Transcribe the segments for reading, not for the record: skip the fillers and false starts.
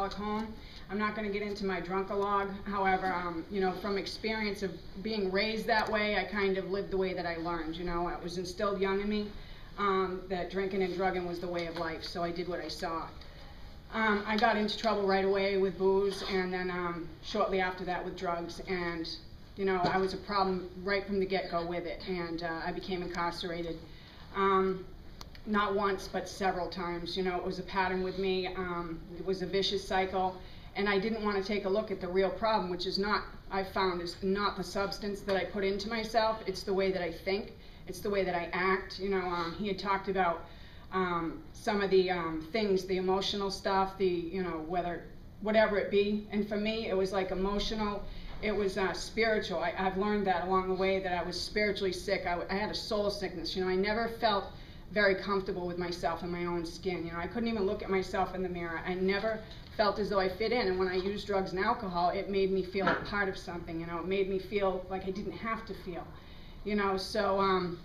alcoholic home. I'm not going to get into my drunk-a-log. However, you know, from experience of being raised that way, I kind of lived the way that I learned. You know, it was instilled young in me that drinking and drugging was the way of life, so I did what I saw. I got into trouble right away with booze, and then shortly after that with drugs, and you know, I was a problem right from the get-go with it, and I became incarcerated. Not once, but several times. You know, it was a pattern with me. It was a vicious cycle, and I didn't want to take a look at the real problem, which is not, I found, is not the substance that I put into myself. It's the way that I think. It's the way that I act. You know, he had talked about some of the things, the emotional stuff, the, you know, whatever it be. And for me, it was like emotional. It was spiritual. I've learned that along the way, that I was spiritually sick. I had a soul sickness. You know, I never felt very comfortable with myself and my own skin. You know, I couldn't even look at myself in the mirror. I never felt as though I fit in. And when I used drugs and alcohol, it made me feel like part of something. You know, it made me feel like I didn't have to feel. You know, so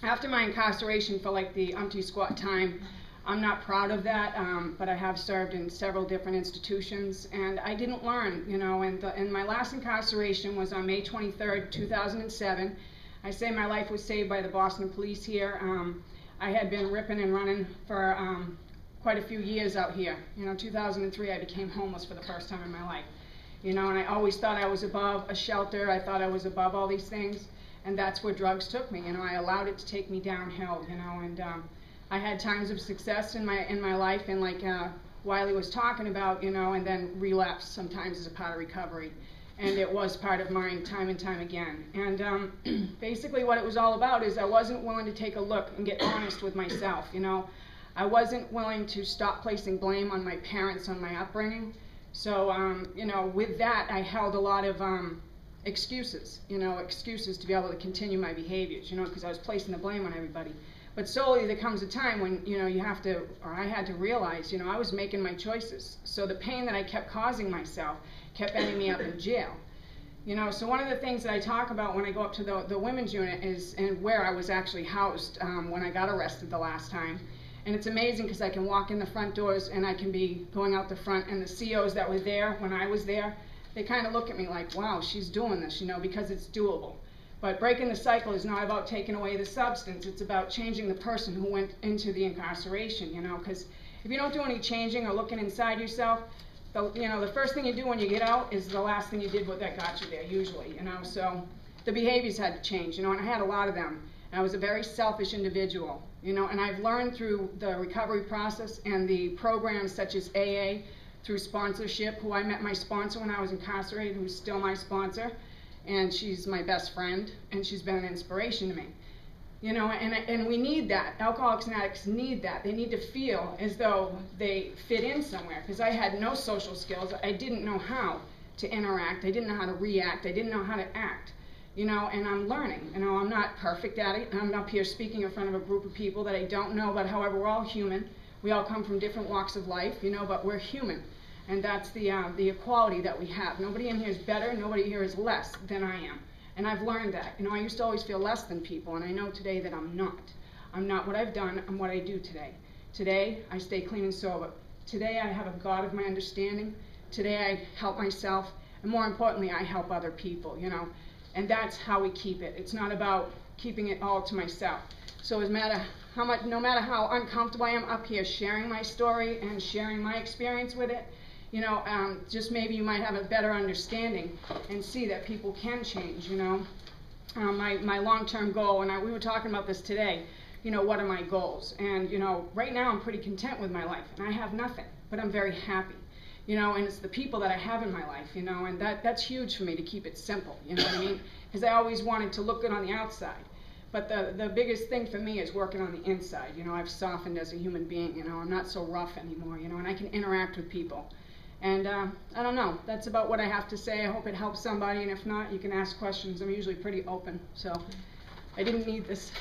after my incarceration for like the umpty-squat time, I'm not proud of that, but I have served in several different institutions, and I didn't learn, you know, and my last incarceration was on May 23rd, 2007. I say my life was saved by the Boston police here. I had been ripping and running for quite a few years out here. You know, 2003 I became homeless for the first time in my life. You know, and I always thought I was above a shelter. I thought I was above all these things, and that's where drugs took me. You know, I allowed it to take me downhill, you know, and I had times of success in my life, and like Wiley was talking about, you know, and then relapse sometimes as a part of recovery. And it was part of mine time and time again. And basically what it was all about is I wasn't willing to take a look and get honest with myself, you know. I wasn't willing to stop placing blame on my parents, on my upbringing. So, you know, with that I held a lot of excuses, you know, excuses to be able to continue my behaviors, you know, because I was placing the blame on everybody. But slowly there comes a time when, you know, you have to, or I had to realize, you know, I was making my choices. So the pain that I kept causing myself kept ending me up in jail. You know, so one of the things that I talk about when I go up to the women's unit is, and where I was actually housed when I got arrested the last time. And it's amazing because I can walk in the front doors and I can be going out the front, and the COs that were there when I was there, they kind of look at me like, wow, she's doing this, you know, because it's doable. But breaking the cycle is not about taking away the substance. It's about changing the person who went into the incarceration, you know, because if you don't do any changing or looking inside yourself, you know, the first thing you do when you get out is the last thing you did what that got you there, usually, you know. So the behaviors had to change, you know, and I had a lot of them. And I was a very selfish individual, you know, and I've learned through the recovery process and the programs such as AA, through sponsorship, who I met my sponsor when I was incarcerated, who's still my sponsor. And she's my best friend, and she's been an inspiration to me. You know, and we need that. Alcoholics and addicts need that. They need to feel as though they fit in somewhere, because I had no social skills. I didn't know how to interact. I didn't know how to react. I didn't know how to act. You know, and I'm learning. You know, I'm not perfect at it. I'm up here speaking in front of a group of people that I don't know, but however, we're all human. We all come from different walks of life, you know, but we're human. And that's the equality that we have. Nobody in here is better, nobody here is less than I am. And I've learned that. You know, I used to always feel less than people, and I know today that I'm not. I'm not what I've done, I'm what I do today. Today, I stay clean and sober. Today, I have a God of my understanding. Today, I help myself, and more importantly, I help other people, you know. And that's how we keep it. It's not about keeping it all to myself. So no matter how uncomfortable I am up here sharing my story and sharing my experience with it, you know, just maybe you might have a better understanding and see that people can change, you know. My long-term goal, and we were talking about this today, you know, what are my goals? And, you know, right now I'm pretty content with my life, and I have nothing, but I'm very happy. You know, and it's the people that I have in my life, you know, and that's huge for me to keep it simple, you know what I mean? Because I always wanted to look good on the outside. But the biggest thing for me is working on the inside. You know, I've softened as a human being, you know, I'm not so rough anymore, you know, and I can interact with people. And I don't know, that's about what I have to say. I hope it helps somebody, and if not, you can ask questions. I'm usually pretty open, so I didn't need this.